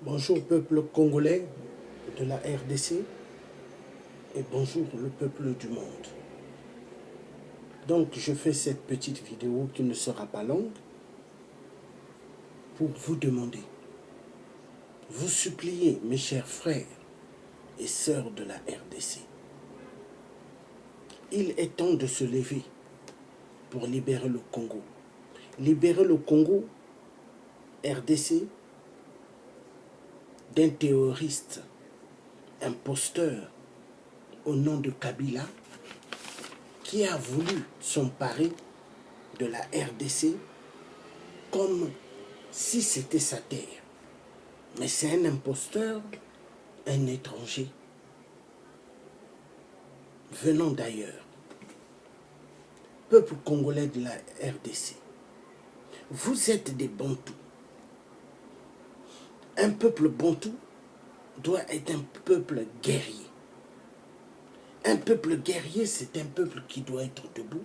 Bonjour peuple congolais de la RDC et bonjour le peuple du monde. Donc je fais cette petite vidéo qui ne sera pas longue pour vous demander, vous supplier mes chers frères et sœurs de la RDC. Il est temps de se lever pour libérer le Congo. Libérer le Congo, RDC, d'un terroriste, imposteur au nom de Kabila, qui a voulu s'emparer de la RDC comme si c'était sa terre. Mais c'est un imposteur, un étranger, venant d'ailleurs. Peuple congolais de la RDC, vous êtes des Bantous. Un peuple Bantou doit être un peuple guerrier. Un peuple guerrier, c'est un peuple qui doit être debout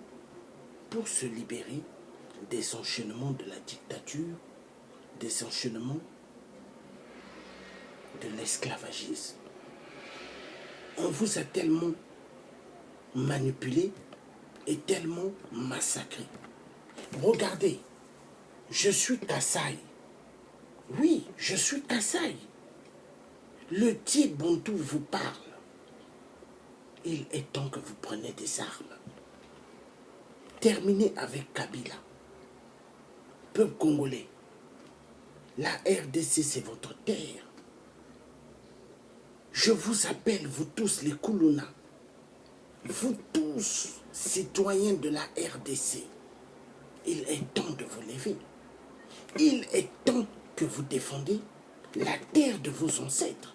pour se libérer des enchaînements de la dictature, des enchaînements de l'esclavagisme. On vous a tellement manipulé et tellement massacré. Regardez, je suis Kassai. Oui, je suis Kassai. Le Dieu Bantou vous parle. Il est temps que vous preniez des armes. Terminez avec Kabila. Peuple congolais, la RDC c'est votre terre. Je vous appelle, vous tous les Koulouna, vous tous citoyens de la RDC, il est temps de vous lever. Il est temps que vous défendez la terre de vos ancêtres.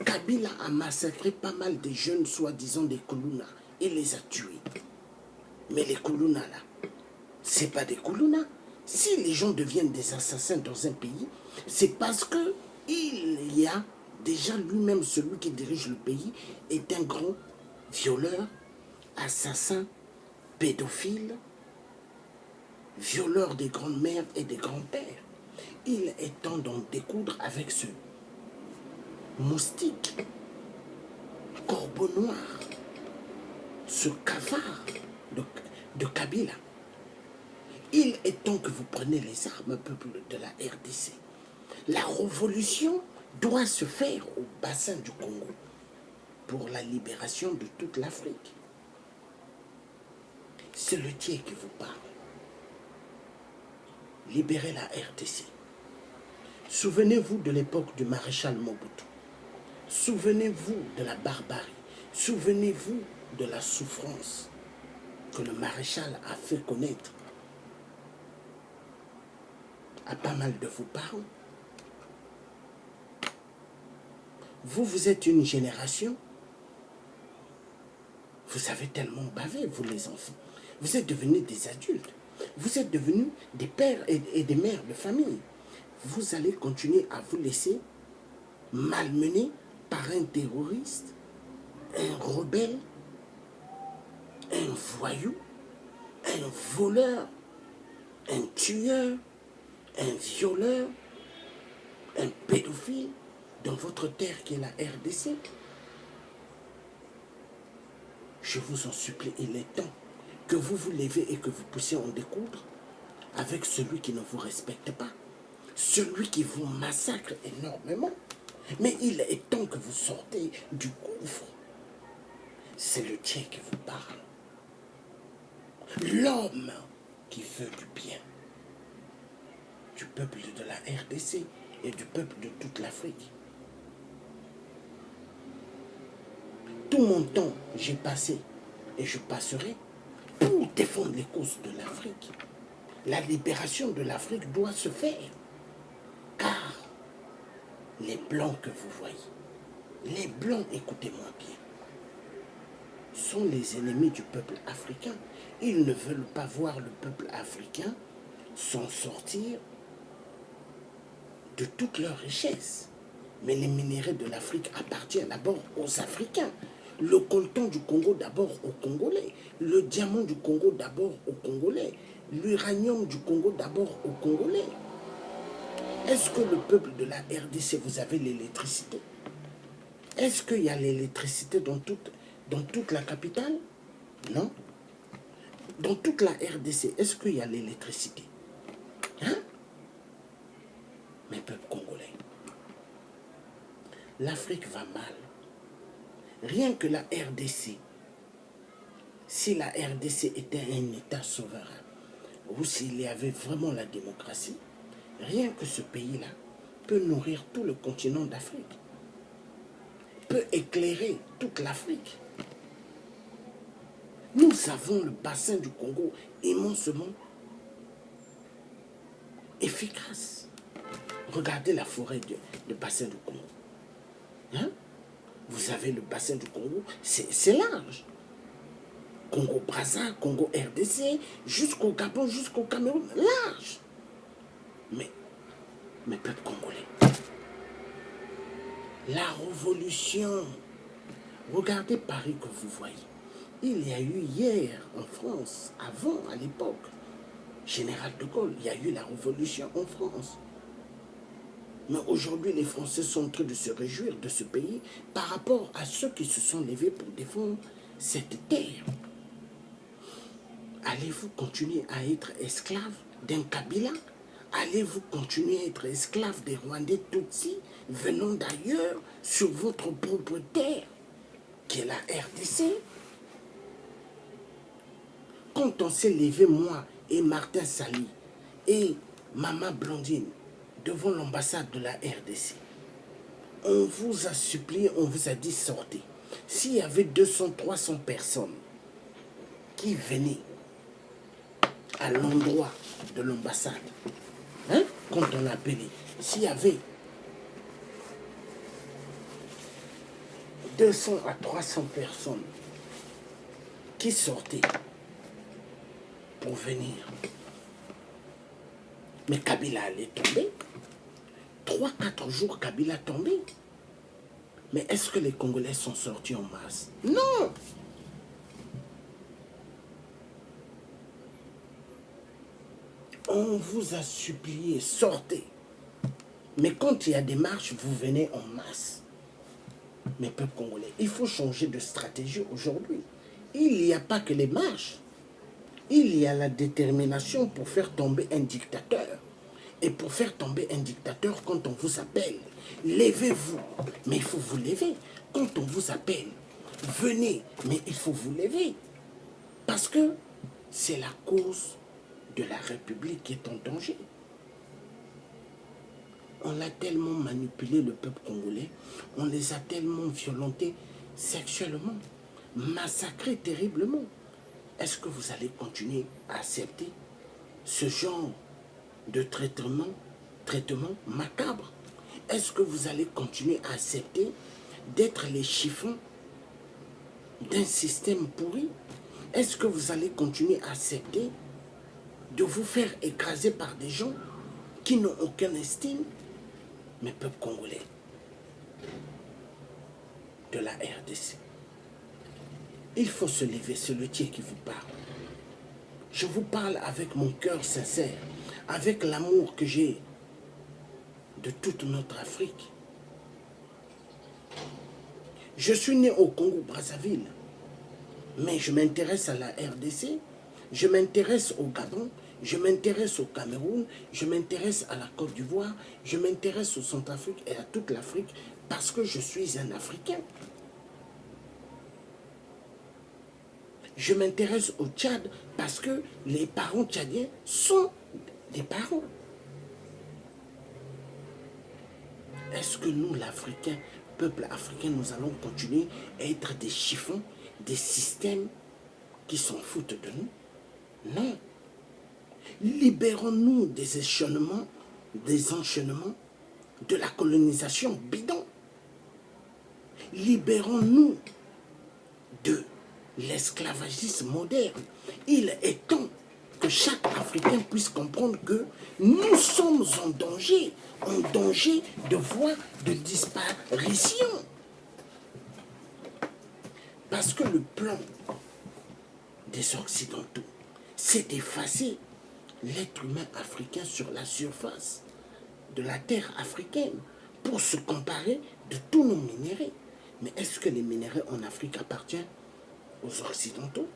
Kabila a massacré pas mal de jeunes soi-disant des Koulouna. Il les a tués. Mais les Koulouna là, c'est pas des Koulouna. Si les gens deviennent des assassins dans un pays, c'est parce que il y a déjà lui-même, celui qui dirige le pays, est un grand violeur, assassin, pédophile, violeur des grandes-mères et des grands-pères. Il est temps d'en découdre avec ce moustique, corbeau noir, ce cavard de Kabila. Il est temps que vous preniez les armes, peuple de la RDC. La révolution doit se faire au bassin du Congo pour la libération de toute l'Afrique. C'est le Dieu qui vous parle. Libérez la RDC. Souvenez-vous de l'époque du maréchal Mobutu. Souvenez-vous de la barbarie. Souvenez-vous de la souffrance que le maréchal a fait connaître à pas mal de vos parents. Vous êtes une génération, vous avez tellement bavé, vous les enfants. Vous êtes devenus des adultes. Vous êtes devenus des pères et des mères de famille. Vous allez continuer à vous laisser malmener par un terroriste, un rebelle, un voyou, un voleur, un tueur, un violeur, un pédophile dans votre terre qui est la RDC. Je vous en supplie, il est temps que vous vous levez et que vous puissiez en découdre avec celui qui ne vous respecte pas, celui qui vous massacre énormément. Mais il est temps que vous sortez du gouffre. C'est le Dieu qui vous parle. L'homme qui veut du bien du peuple de la RDC et du peuple de toute l'Afrique. Tout mon temps, j'ai passé et je passerai pour défendre les causes de l'Afrique. La libération de l'Afrique doit se faire. Car les Blancs que vous voyez, les Blancs, écoutez-moi bien, sont les ennemis du peuple africain. Ils ne veulent pas voir le peuple africain s'en sortir de toutes leurs richesses. Mais les minéraux de l'Afrique appartiennent d'abord aux Africains. Le coltan du Congo d'abord aux Congolais. Le diamant du Congo d'abord aux Congolais. L'uranium du Congo d'abord aux Congolais. Est-ce que le peuple de la RDC, vous avez l'électricité? Est-ce qu'il y a l'électricité dans toute la capitale? Non. Dans toute la RDC, est-ce qu'il y a l'électricité? Hein? Mes peuples congolais, l'Afrique va mal. Rien que la RDC, si la RDC était un État souverain, ou s'il y avait vraiment la démocratie, rien que ce pays-là peut nourrir tout le continent d'Afrique, peut éclairer toute l'Afrique. Nous avons le bassin du Congo immensement efficace. Regardez la forêt du bassin du Congo. Hein? Vous avez le bassin du Congo, c'est large. Congo-Brazza, Congo-RDC, jusqu'au Gabon, jusqu'au Cameroun, large. Mais peuple congolais, la révolution, regardez Paris que vous voyez. Il y a eu hier en France, avant, à l'époque, Général de Gaulle, il y a eu la révolution en France. Mais aujourd'hui, les Français sont en train de se réjouir de ce pays par rapport à ceux qui se sont levés pour défendre cette terre. Allez-vous continuer à être esclave d'un Kabila? Allez-vous continuer à être esclave des Rwandais Tutsis venant d'ailleurs sur votre propre terre, qui est la RDC? Quand on s'est levé, moi et Martin Sali et Maman Blondine, devant l'ambassade de la RDC, on vous a supplié, on vous a dit sortez. S'il y avait 200, 300 personnes qui venaient à l'endroit de l'ambassade, hein, quand on appelait, s'il y avait 200 à 300 personnes qui sortaient pour venir, mais Kabila allait tomber. 3-4 jours, Kabila tombé. Mais est-ce que les Congolais sont sortis en masse? Non. On vous a supplié, sortez. Mais quand il y a des marches, vous venez en masse. Mais peuple congolais, il faut changer de stratégie aujourd'hui. Il n'y a pas que les marches. Il y a la détermination pour faire tomber un dictateur. Et pour faire tomber un dictateur, quand on vous appelle, levez-vous. Mais il faut vous lever. Quand on vous appelle, venez. Mais il faut vous lever. Parce que c'est la cause de la République qui est en danger. On a tellement manipulé le peuple congolais, on les a tellement violentés sexuellement, massacrés terriblement. Est-ce que vous allez continuer à accepter ce genre de traitement macabre? Est-ce que vous allez continuer à accepter d'être les chiffons d'un système pourri? Est-ce que vous allez continuer à accepter de vous faire écraser par des gens qui n'ont aucune estime? Mes peuples congolais de la RDC, il faut se lever, c'est le Dieu qui vous parle. Je vous parle avec mon cœur sincère, avec l'amour que j'ai de toute notre Afrique. Je suis né au Congo-Brazzaville, mais je m'intéresse à la RDC, je m'intéresse au Gabon, je m'intéresse au Cameroun, je m'intéresse à la Côte d'Ivoire, je m'intéresse au Centrafrique et à toute l'Afrique parce que je suis un Africain. Je m'intéresse au Tchad parce que les parents tchadiens sont des parents. Est-ce que nous, l'Africain, peuple africain, nous allons continuer à être des chiffons, des systèmes qui s'en foutent de nous? Non. Libérons-nous des enchaînements, de la colonisation bidon. Libérons-nous de l'esclavagisme moderne. Il est temps que chaque Africain puisse comprendre que nous sommes en danger de voie de disparition. Parce que le plan des Occidentaux, c'est d'effacer l'être humain africain sur la surface de la terre africaine pour se comparer de tous nos minéraux. Mais est-ce que les minéraux en Afrique appartiennent aux Occidentaux?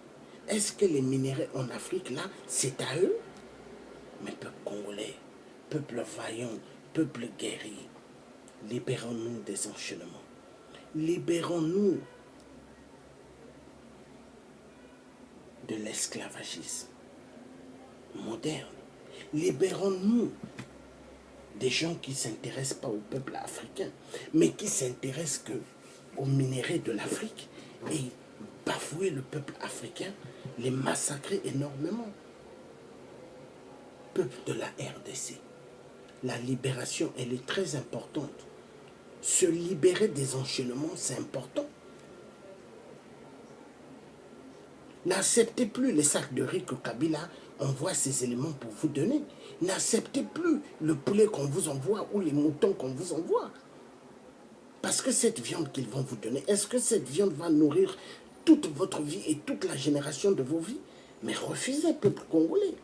Est-ce que les minéraux en Afrique, là, c'est à eux? Mais peuple congolais, peuple vaillant, peuple guerrier, libérons-nous des enchaînements. Libérons-nous de l'esclavagisme moderne. Libérons-nous des gens qui ne s'intéressent pas au peuple africain, mais qui s'intéressent aux minéraux de l'Afrique et bafouer le peuple africain, les massacrer énormément. Peuple de la RDC, la libération, elle est très importante. Se libérer des enchaînements, c'est important. N'acceptez plus les sacs de riz que Kabila envoie ces éléments pour vous donner. N'acceptez plus le poulet qu'on vous envoie ou les moutons qu'on vous envoie. Parce que cette viande qu'ils vont vous donner, est-ce que cette viande va nourrir toute votre vie et toute la génération de vos vies? Mais refusez, peuple congolais.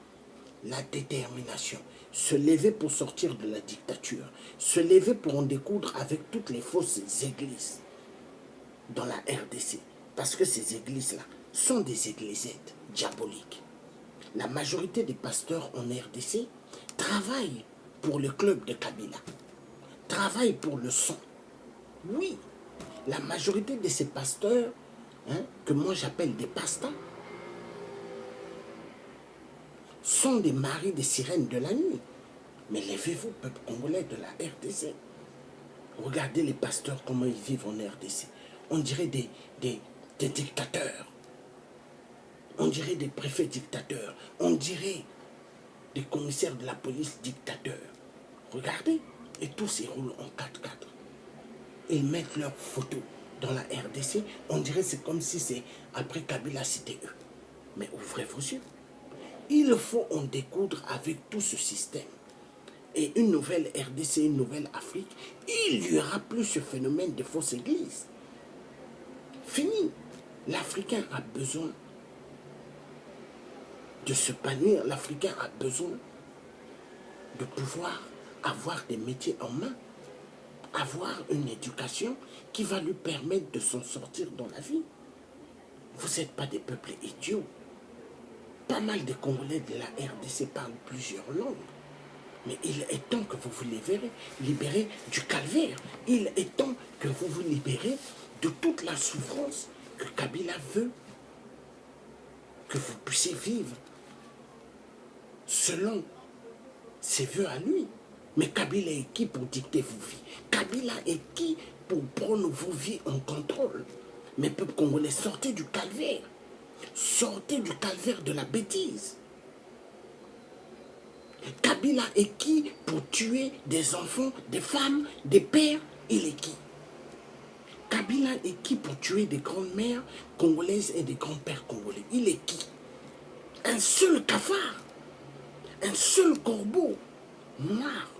La détermination, se lever pour sortir de la dictature, se lever pour en découdre avec toutes les fausses églises dans la RDC. Parce que ces églises-là sont des églisettes diaboliques. La majorité des pasteurs en RDC travaillent pour le club de Kabila, travaillent pour le son. Oui, la majorité de ces pasteurs, que moi j'appelle des pasteurs, sont des maris des sirènes de la nuit. Mais levez-vous, peuple congolais de la RDC. Regardez les pasteurs, comment ils vivent en RDC. On dirait des dictateurs. On dirait des préfets dictateurs. On dirait des commissaires de la police dictateurs. Regardez. Et tous ils roulent en 4x4. Ils mettent leurs photos dans la RDC. On dirait c'est comme si c'est après Kabila c'était eux. Mais ouvrez vos yeux. Il faut en découdre avec tout ce système. Et une nouvelle RDC, une nouvelle Afrique, il n'y aura plus ce phénomène de fausses églises. Fini. L'Africain a besoin de se bannir. L'Africain a besoin de pouvoir avoir des métiers en main, avoir une éducation qui va lui permettre de s'en sortir dans la vie. Vous n'êtes pas des peuples idiots. Pas mal de Congolais de la RDC parlent plusieurs langues. Mais il est temps que vous vous libérez du calvaire. Il est temps que vous vous libérez de toute la souffrance que Kabila veut que vous puissiez vivre selon ses vœux à lui. Mais Kabila est qui pour dicter vos vies? Kabila est qui pour prendre vos vies en contrôle? Mais peuple congolais, sortez du calvaire. Sortez du calvaire de la bêtise. Kabila est qui pour tuer des enfants, des femmes, des pères? Il est qui? Kabila est qui pour tuer des grandes-mères congolaises et des grands-pères congolais? Il est qui? Un seul cafard, un seul corbeau noir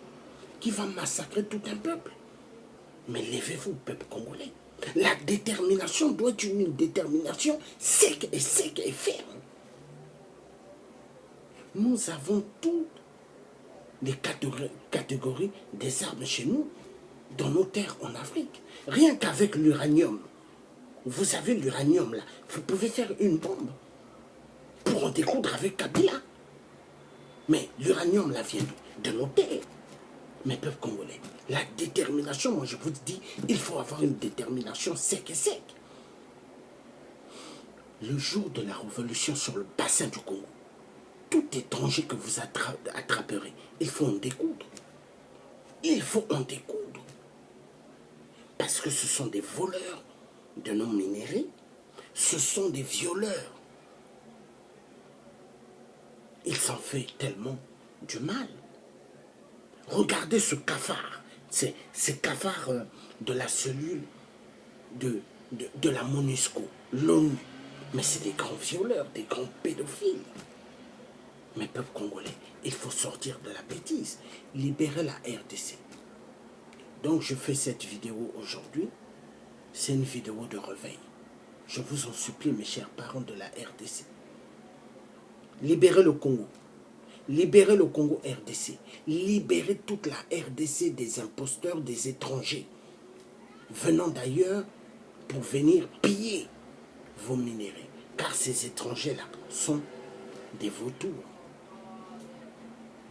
qui va massacrer tout un peuple. Mais levez-vous, peuple congolais. La détermination doit être une détermination sec et ferme. Nous avons toutes les catégories des armes chez nous, dans nos terres en Afrique. Rien qu'avec l'uranium. Vous avez l'uranium là. Vous pouvez faire une bombe pour en découdre avec Kabila. Mais l'uranium là vient de nos terres. Mais peuple congolais, la détermination, moi je vous dis, il faut avoir une détermination sec et sec. Le jour de la révolution sur le bassin du Congo, tout étranger que vous attraperez, il faut en découdre. Il faut en découdre. Parce que ce sont des voleurs de nos minéraux, ce sont des violeurs. Ils s'en font tellement du mal. Regardez ce cafard, ces cafards de la cellule de la MONUSCO, l'ONU. Mais c'est des grands violeurs, des grands pédophiles. Mais peuple congolais, il faut sortir de la bêtise, libérer la RDC. Donc je fais cette vidéo aujourd'hui, c'est une vidéo de réveil. Je vous en supplie, mes chers parents de la RDC. Libérez le Congo. Libérez le Congo RDC. Libérez toute la RDC des imposteurs, des étrangers, venant d'ailleurs pour venir piller vos minéraux. Car ces étrangers-là sont des vautours,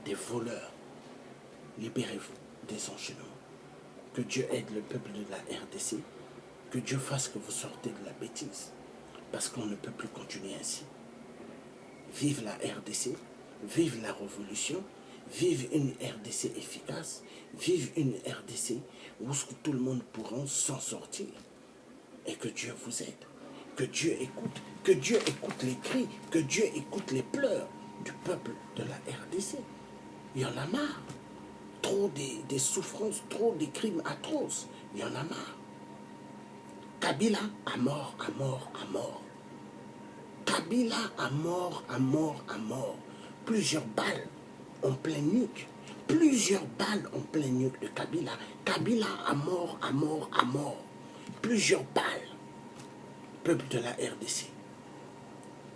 des voleurs. Libérez-vous des enchaînements. Que Dieu aide le peuple de la RDC. Que Dieu fasse que vous sortez de la bêtise. Parce qu'on ne peut plus continuer ainsi. Vive la RDC, vive la révolution, vive une RDC efficace, vive une RDC où tout le monde pourra s'en sortir. Et que Dieu vous aide, que Dieu écoute les cris, que Dieu écoute les pleurs du peuple de la RDC. Il y en a marre. Trop des souffrances, trop des crimes atroces. Il y en a marre. Kabila à mort, à mort, à mort. Kabila à mort, à mort, à mort. Plusieurs balles en plein nuque. Plusieurs balles en plein nuque de Kabila. Kabila à mort, à mort, à mort. Plusieurs balles. Peuple de la RDC.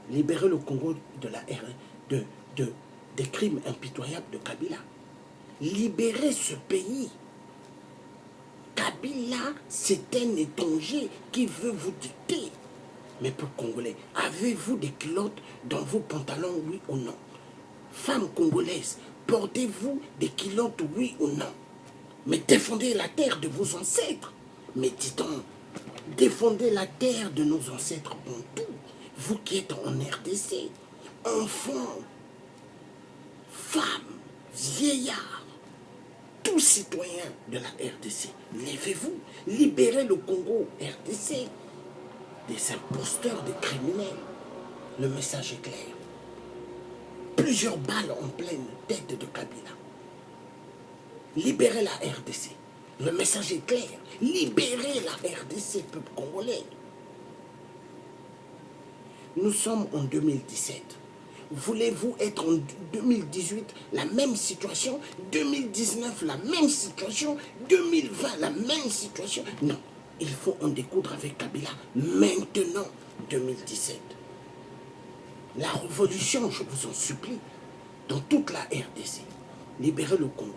Libérez le Congo de la des crimes impitoyables de Kabila. Libérez ce pays. Kabila, c'est un étranger qui veut vous dicter. Mais peuple congolais, avez-vous des culottes dans vos pantalons, oui ou non? Femmes congolaises, portez-vous des culottes, oui ou non? Mais défendez la terre de vos ancêtres. Mais dit-on, défendez la terre de nos ancêtres bantous. Vous qui êtes en RDC, enfants, femmes, vieillards, tous citoyens de la RDC, levez-vous, libérez le Congo RDC des imposteurs, des criminels. Le message est clair. Plusieurs balles en pleine tête de Kabila. Libérez la RDC. Le message est clair. Libérez la RDC, peuple congolais. Nous sommes en 2017. Voulez-vous être en 2018 la même situation? 2019 la même situation? 2020 la même situation? Non. Il faut en découdre avec Kabila maintenant, 2017. La révolution, je vous en supplie, dans toute la RDC. Libérez le Congo.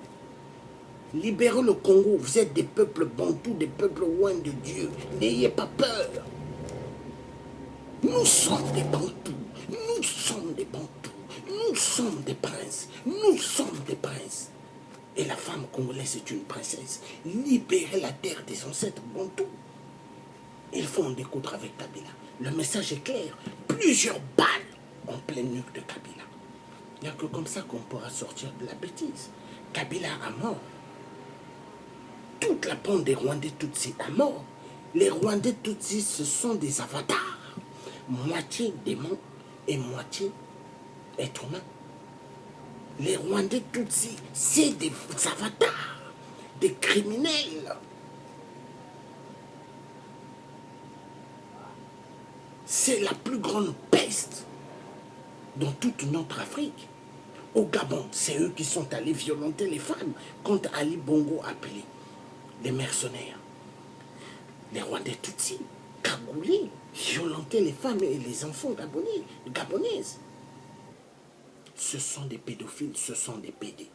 Libérez le Congo. Vous êtes des peuples bantous, des peuples loin de Dieu. N'ayez pas peur. Nous sommes des bantous. Nous sommes des bantous. Nous sommes des princes. Nous sommes des princes. Et la femme congolaise est une princesse. Libérez la terre des ancêtres bantous. Il faut en découdre avec Kabila. Le message est clair. Plusieurs balles en pleine nuque de Kabila. Il n'y a que comme ça qu'on pourra sortir de la bêtise. Kabila à mort. Toute la bande des Rwandais Tutsis à mort. Les Rwandais Tutsis, ce sont des avatars. Moitié démons et moitié êtres humains. Les Rwandais Tutsis, c'est des avatars, des criminels. C'est la plus grande peste dans toute notre Afrique. Au Gabon, c'est eux qui sont allés violenter les femmes quand Ali Bongo a appelé les mercenaires. Les Rwandais Tutsis, cagoulés, violenter les femmes et les enfants gabonaises. Ce sont des pédophiles, ce sont des pédés.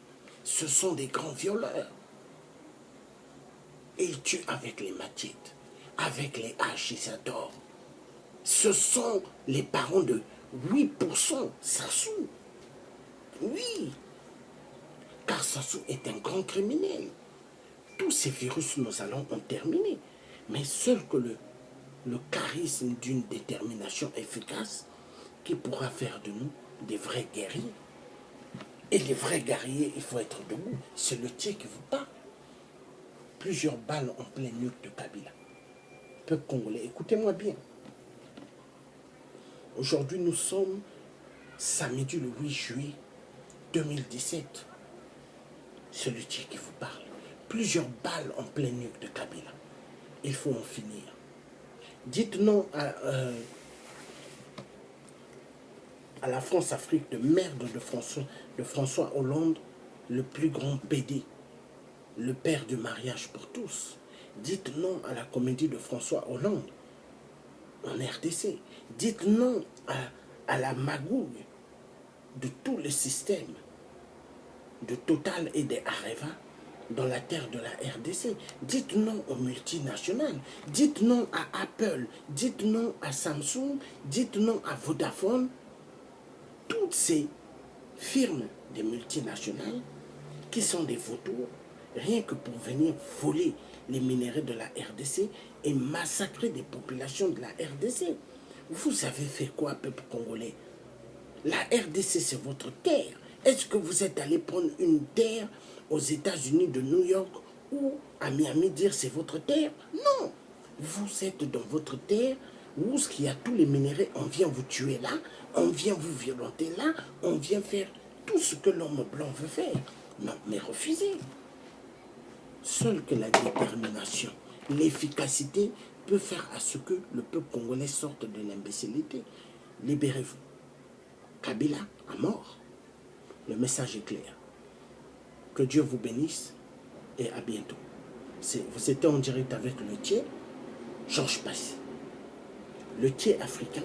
Ce sont des grands violeurs. Et ils tuent avec les machettes, avec les haches, ils adorent. Ce sont les parents de 8% Sassou. Oui, car Sassou est un grand criminel. Tous ces virus, nous allons en terminer. Mais seul que le charisme d'une détermination efficace qui pourra faire de nous des vrais guerriers. Et les vrais guerriers, il faut être debout. C'est le tien qui vous parle. Plusieurs balles en plein nuque de Kabila. Peuple congolais, écoutez-moi bien. Aujourd'hui, nous sommes samedi le 8 juillet 2017. C'est le tien qui vous parle. Plusieurs balles en plein nuque de Kabila. Il faut en finir. Dites non à la France-Afrique de merde de François Hollande, le plus grand PD, le père du mariage pour tous. Dites non à la comédie de François Hollande en RDC. Dites non à la magouille de tous les systèmes de Total et des Areva dans la terre de la RDC. Dites non aux multinationales, dites non à Apple, dites non à Samsung, dites non à Vodafone. Toutes ces firmes des multinationales qui sont des vautours, rien que pour venir voler les minéraux de la RDC et massacrer des populations de la RDC. Vous avez fait quoi, peuple congolais? La RDC, c'est votre terre. Est-ce que vous êtes allé prendre une terre aux États-Unis de New York ou à Miami dire c'est votre terre? Non. Vous êtes dans votre terre où il y a tous les minéraux, on vient vous tuer là, on vient vous violenter là, on vient faire tout ce que l'homme blanc veut faire. Non, mais refusez. Seule que la détermination, l'efficacité peut faire à ce que le peuple congolais sorte de l'imbécilité. Libérez-vous. Kabila à mort. Le message est clair. Que Dieu vous bénisse et à bientôt. Vous étiez en direct avec le Thier, Georges Passy. Le Thier africain,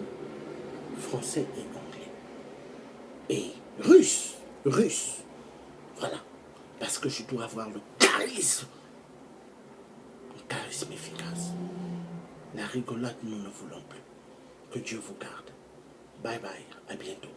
français et anglais. Et russe. Voilà. Parce que je dois avoir le charisme. Un charisme efficace. La rigolade, nous ne voulons plus. Que Dieu vous garde. Bye bye. À bientôt.